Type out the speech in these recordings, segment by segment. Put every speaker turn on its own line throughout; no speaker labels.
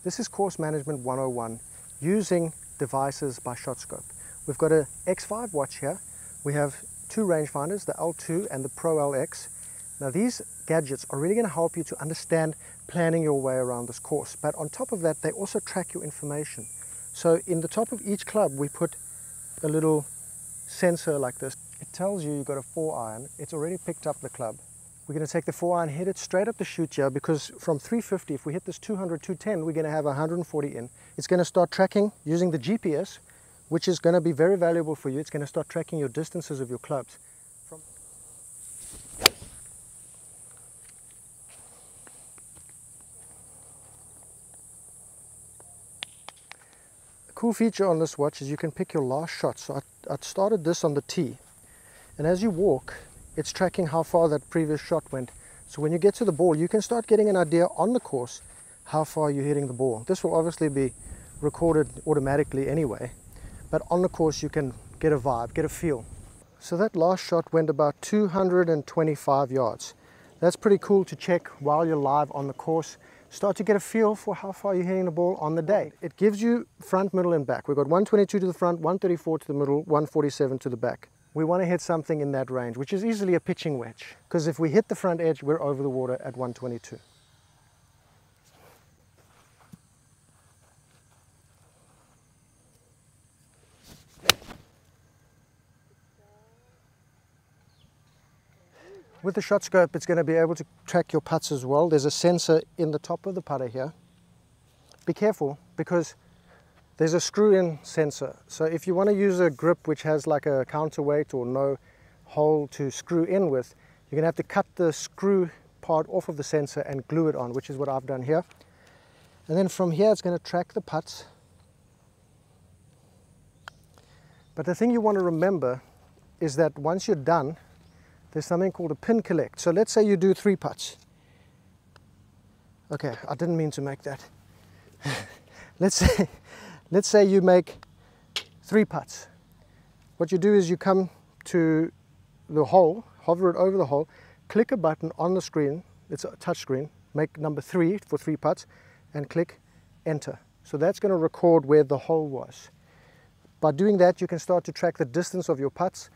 This is Course Management 101, using devices by Shotscope. We've got a X5 watch here. We have two rangefinders, the L2 and the Pro LX. Now these gadgets are really going to help you to understand planning your way around this course. But on top of that, they also track your information. So in the top of each club, we put a little sensor like this. It tells you you've got a 4-iron. It's already picked up the club. We're going to take the 4-iron, hit it straight up the chute here, because from 350, if we hit this 200, 210, we're going to have 140 in. It's going to start tracking using the GPS, which is going to be very valuable for you. It's going to start tracking your distances of your clubs. A cool feature on this watch is you can pick your last shot. So I started this on the tee, and as you walk, it's tracking how far that previous shot went. So when you get to the ball, you can start getting an idea on the course how far you're hitting the ball. This will obviously be recorded automatically anyway, but on the course you can get a vibe, get a feel. So that last shot went about 225 yards. That's pretty cool to check while you're live on the course. Start to get a feel for how far you're hitting the ball on the day. It gives you front, middle and back. We've got 122 to the front, 134 to the middle, 147 to the back. We want to hit something in that range, which is easily a pitching wedge, because if we hit the front edge, we're over the water at 122. With the Shotscope, it's going to be able to track your putts as well. There's a sensor in the top of the putter here. Be careful, because there's a screw-in sensor. So if you want to use a grip which has like a counterweight or no hole to screw in with, you're going to have to cut the screw part off of the sensor and glue it on, which is what I've done here. And then from here, it's going to track the putts. But the thing you want to remember is that once you're done, there's something called a pin collect. So let's say you do 3 putts. Okay, I didn't mean to make that. Let's say you make 3 putts. What you do is you come to the hole, hover it over the hole, click a button on the screen, it's a touch screen, make number 3 for 3 putts, and click enter. So that's going to record where the hole was. By doing that, you can start to track the distance of your putts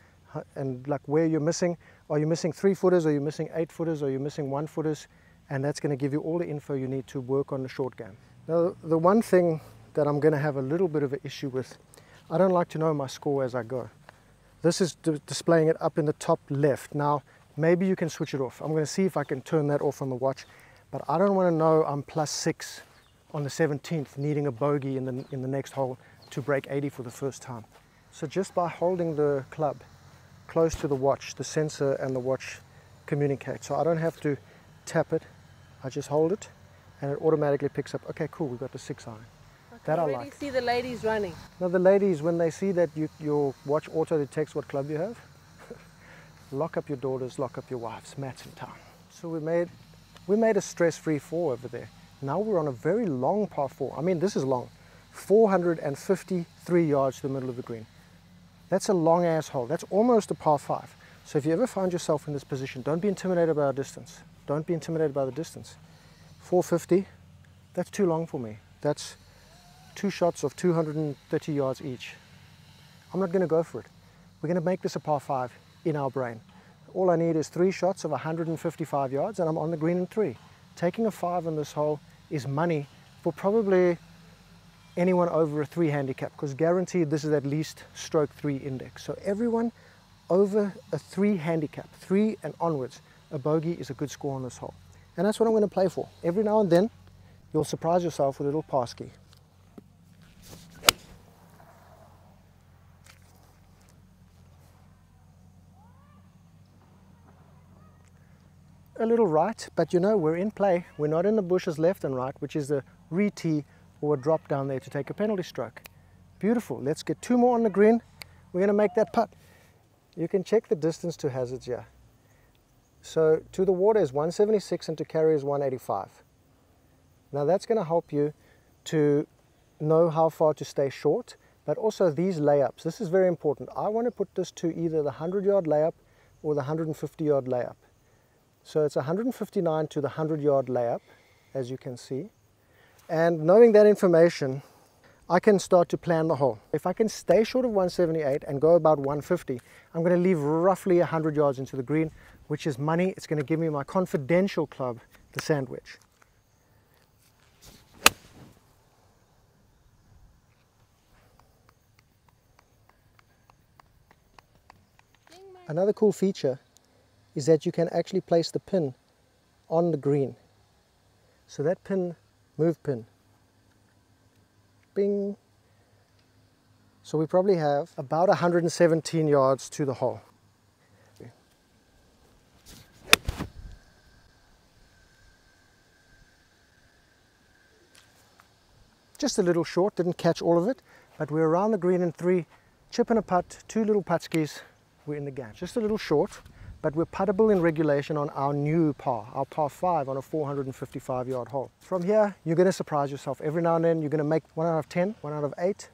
and like where you're missing. Are you missing 3-footers? Are you missing 8-footers? Are you missing 1-footers? And that's going to give you all the info you need to work on the short game. Now, the one thing that I'm going to have a little bit of an issue with, I don't like to know my score as I go. This is displaying it up in the top left. Now, maybe you can switch it off. I'm going to see if I can turn that off on the watch, but I don't want to know I'm +6 on the 17th, needing a bogey in the next hole to break 80 for the first time. So just by holding the club close to the watch, the sensor and the watch communicate. So I don't have to tap it, I just hold it and it automatically picks up. Okay, cool, we've got the 6-iron. That I like.
See the ladies running.
Now the ladies, when they see that your watch auto detects what club you have, lock up your daughters, lock up your wives. Matt's in town. So we made a stress-free 4 over there. Now we're on a very long par 4. I mean, this is long. 453 yards to the middle of the green. That's a long ass hole. That's almost a par 5. So if you ever find yourself in this position, don't be intimidated by the distance. Don't be intimidated by the distance. 450, that's too long for me. That's 2 shots of 230 yards each. I'm not going to go for it. We're going to make this a par 5 in our brain. All I need is 3 shots of 155 yards and I'm on the green in 3. Taking a 5 on this hole is money for probably anyone over a 3 handicap, because guaranteed this is at least stroke 3 index. So everyone over a 3 handicap, 3 and onwards, a bogey is a good score on this hole. And that's what I'm going to play for. Every now and then you'll surprise yourself with a little pass key. A little right, but you know, we're in play. We're not in the bushes left and right, which is a re-tee or a drop down there to take a penalty stroke. Beautiful. Let's get 2 more on the green. We're going to make that putt. You can check the distance to hazards here. So to the water is 176 and to carry is 185. Now that's going to help you to know how far to stay short, but also these layups. This is very important. I want to put this to either the 100-yard layup or the 150-yard layup. So it's 159 to the 100-yard layup, as you can see. And knowing that information, I can start to plan the hole. If I can stay short of 178 and go about 150, I'm going to leave roughly 100 yards into the green, which is money. It's going to give me my confidential club, the sandwich. Another cool feature is that you can actually place the pin on the green. So that pin, move pin, bing. So we probably have about 117 yards to the hole. Just a little short, didn't catch all of it, but we're around the green in 3, chip and a putt, 2 little putskis, we're in the game. Just a little short, but we're puttable in regulation on our new par, our par 5 on a 455 yard hole. From here, you're going to surprise yourself. Every now and then, you're going to make 1 out of 10, 1 out of 8.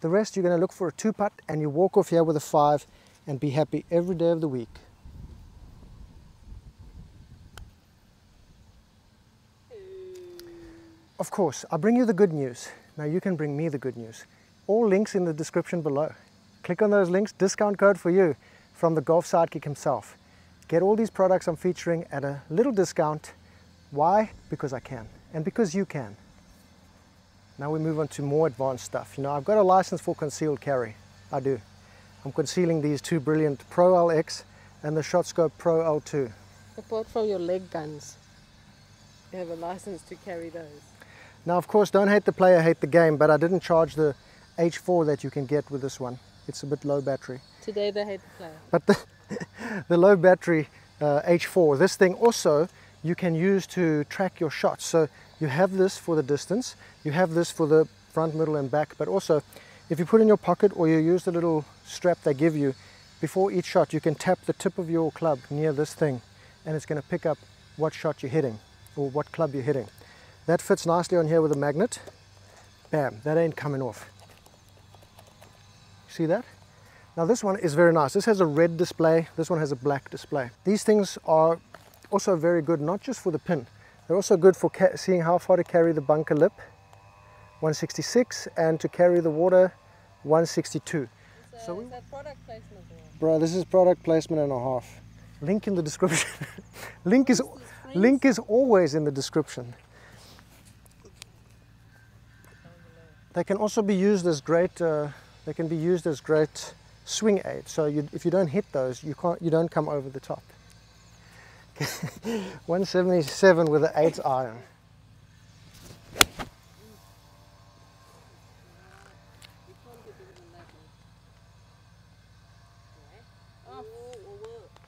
The rest, you're going to look for a 2 putt, and you walk off here with a 5 and be happy every day of the week. Of course, I bring you the good news. Now you can bring me the good news. All links in the description below. Click on those links, discount code for you from the Golf Sidekick himself. Get all these products I'm featuring at a little discount. Why? Because I can, and because you can. Now we move on to more advanced stuff. You know, I've got a license for concealed carry. I do. I'm concealing these 2 brilliant Pro LX and the Shotscope Pro L2.
Apart from your leg guns, you have a license to carry those.
Now, of course, don't hate the player, hate the game, but I didn't charge the H4 that you can get with this one. It's a bit low battery.
Today they hate the player.
But the low battery H4, this thing also you can use to track your shots. So you have this for the distance, you have this for the front, middle and back, but also if you put in your pocket or you use the little strap they give you, before each shot you can tap the tip of your club near this thing and it's going to pick up what shot you're hitting or what club you're hitting. That fits nicely on here with a magnet. Bam, that ain't coming off. See that? Now this one is very nice. This has a red display, this one has a black display. These things are also very good, not just for the pin. They're also good for seeing how far to carry the bunker lip, 166, and to carry the water, 162.
Is that product placement?
Bro, this is product placement and a half. Link in the description. Link is always in the description. They can also be used as great. They can be used as great swing aids. So if you don't hit those, you don't come over the top. 177 with an 8 iron.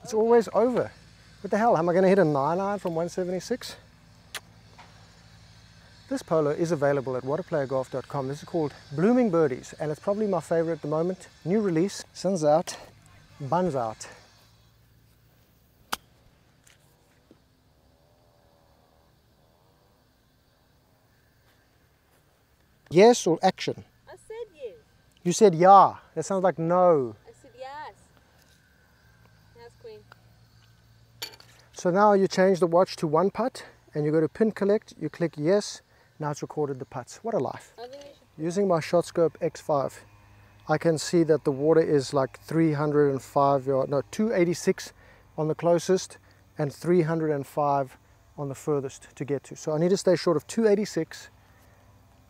It's always over. What the hell? Am I going to hit a 9 iron from 176? This polo is available at waterplayergolf.com. This is called Blooming Birdies, and it's probably my favorite at the moment. New release, sun's out, buns out. Yes or action?
I said yes.
You said yeah. That sounds like no.
I said yes. Yes, Queen.
So now you change the watch to 1 putt, and you go to pin collect, you click yes. Now it's recorded the putts. What a life.
I think you should...
Using my Shotscope X5, I can see that the water is like 305 yards, no, 286 on the closest and 305 on the furthest to get to. So I need to stay short of 286.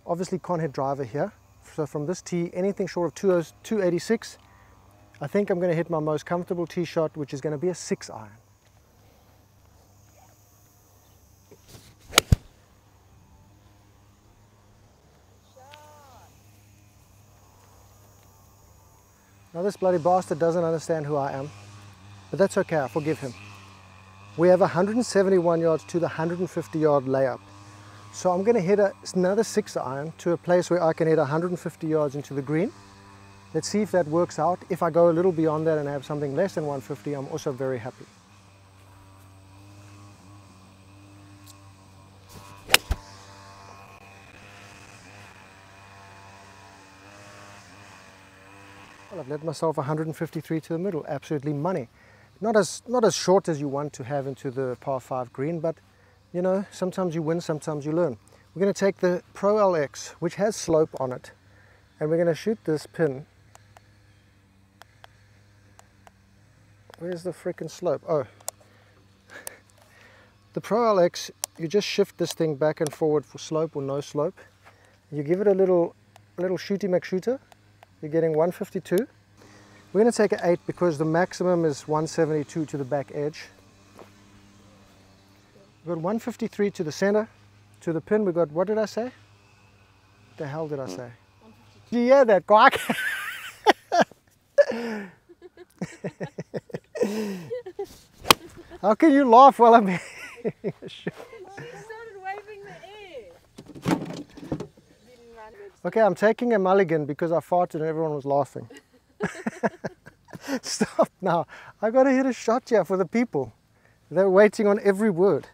Obviously can't hit driver here. So from this tee, anything short of 286, I think I'm going to hit my most comfortable tee shot, which is going to be a 6 iron. Now this bloody bastard doesn't understand who I am, but that's okay, I forgive him. We have 171 yards to the 150 yard layup. So I'm going to hit another 6 iron to a place where I can hit 150 yards into the green. Let's see if that works out. If I go a little beyond that and have something less than 150, I'm also very happy. Well, I've let myself 153 to the middle, absolutely money. Not as short as you want to have into the par 5 green, but you know, sometimes you win, sometimes you learn. We're going to take the Pro LX, which has slope on it, and we're going to shoot this pin. Where's the freaking slope? Oh. The Pro LX, you just shift this thing back and forward for slope or no slope. You give it a little shooty McShooter. You're getting 152. We're going to take an 8 because the maximum is 172 to the back edge. We've got 153 to the center. To the pin, we got, what did I say? What the hell did I say? Did you hear that, quack? How can you laugh while I'm hitting a shot?
She started waving the air.
Okay, I'm taking a mulligan because I farted and everyone was laughing. Stop now. I got to hit a shot here for the people. They're waiting on every word.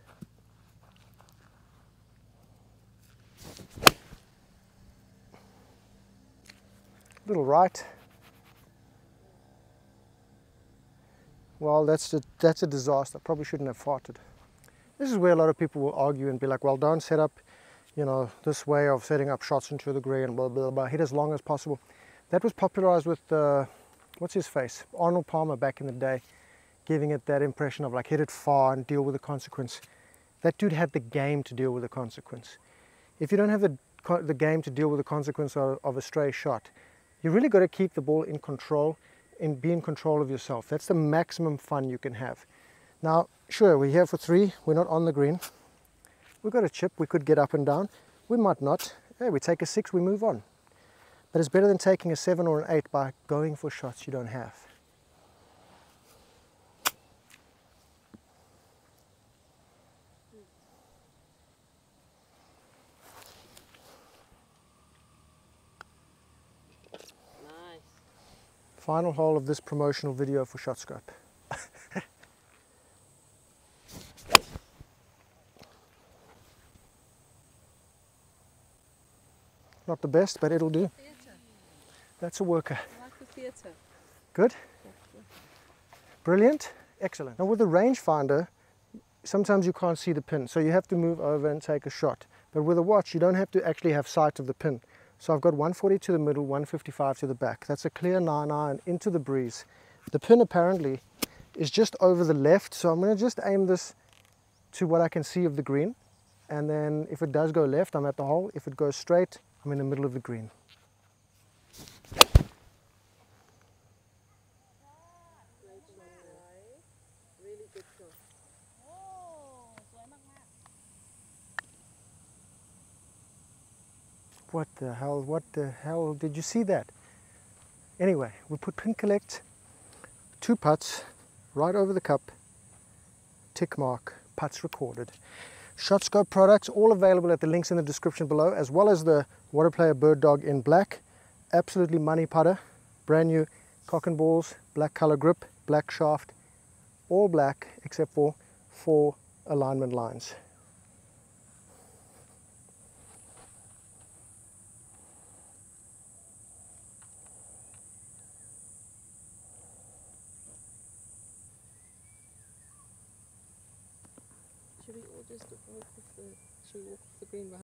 Little right. Well, that's a disaster. Probably shouldn't have farted. This is where a lot of people will argue and be like, well, don't set up, you know, this way of setting up shots into the green, blah, blah, blah. Hit as long as possible. That was popularized with, what's his face? Arnold Palmer back in the day, giving it that impression of like hit it far and deal with the consequence. That dude had the game to deal with the consequence. If you don't have the game to deal with the consequence of a stray shot, you really got to keep the ball in control and be in control of yourself. That's the maximum fun you can have. Now, sure, we're here for 3. We're not on the green. We've got a chip. We could get up and down. We might not. Yeah, we take a 6, we move on. But it's better than taking a 7 or an 8 by going for shots you don't have. Final hole of this promotional video for Shotscope. Not the best, but it'll do.
Theatre.
That's a worker.
I like the theatre.
Good? Brilliant? Excellent. Now with the rangefinder, sometimes you can't see the pin, so you have to move over and take a shot. But with a watch, you don't have to actually have sight of the pin. So I've got 140 to the middle, 155 to the back. That's a clear 9-iron into the breeze. The pin apparently is just over the left, so I'm going to just aim this to what I can see of the green. And then if it does go left, I'm at the hole. If it goes straight, I'm in the middle of the green.
Really good shot.
What the hell, did you see that? Anyway, we put pin collect, 2 putts, right over the cup, tick mark, putts recorded. Shotscope products, all available at the links in the description below, as well as the Water Player Bird Dog in black. Absolutely money putter, brand new cock and balls, black color grip, black shaft, all black except for 4 alignment lines.
Should we all just walk with the green behind?